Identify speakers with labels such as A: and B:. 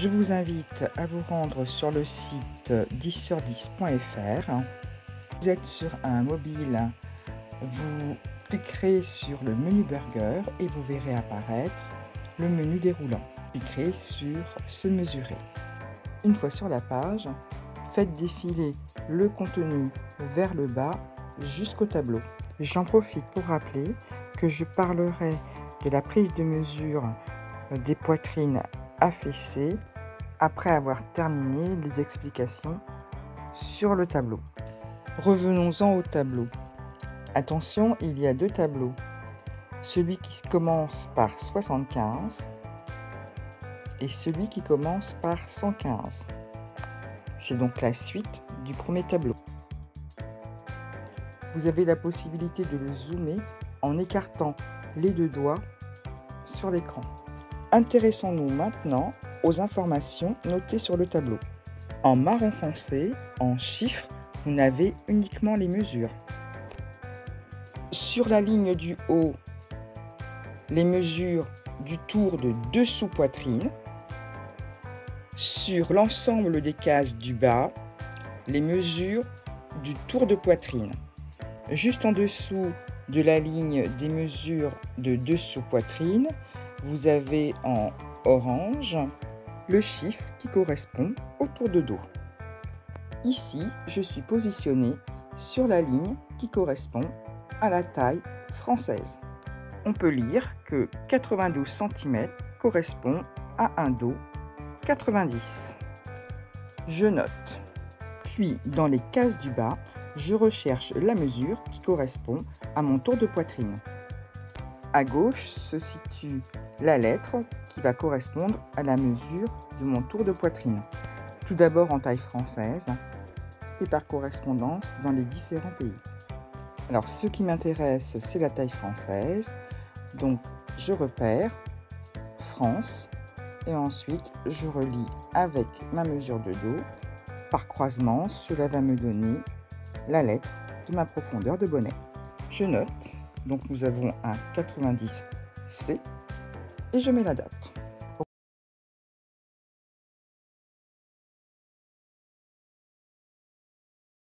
A: Je vous invite à vous rendre sur le site 10sur10.fr. Vous êtes sur un mobile, vous cliquerez sur le menu burger et vous verrez apparaître le menu déroulant. Cliquez sur se mesurer. Une fois sur la page, faites défiler le contenu vers le bas jusqu'au tableau. J'en profite pour rappeler que je parlerai de la prise de mesure des poitrines affaissées après avoir terminé les explications sur le tableau. Revenons-en au tableau. Attention, il y a deux tableaux. Celui qui commence par 75 et celui qui commence par 115. C'est donc la suite du premier tableau. Vous avez la possibilité de le zoomer en écartant les deux doigts sur l'écran. Intéressons-nous maintenant aux informations notées sur le tableau. En marron foncé, en chiffres, vous n'avez uniquement les mesures. Sur la ligne du haut, les mesures du tour de dessous poitrine. Sur l'ensemble des cases du bas, les mesures du tour de poitrine. Juste en dessous de la ligne des mesures de dessous poitrine, vous avez en orange le chiffre qui correspond au tour de dos. Ici, je suis positionnée sur la ligne qui correspond à la taille française. On peut lire que 92 cm correspond à un dos 90. Je note. Puis, dans les cases du bas, je recherche la mesure qui correspond à mon tour de poitrine. À gauche se situe la lettre qui va correspondre à la mesure de mon tour de poitrine. Tout d'abord en taille française et par correspondance dans les différents pays. Alors, ce qui m'intéresse, c'est la taille française. Donc, je repère France et ensuite je relie avec ma mesure de dos. Par croisement, cela va me donner la lettre de ma profondeur de bonnet. Je note, donc nous avons un 90C et je mets la date.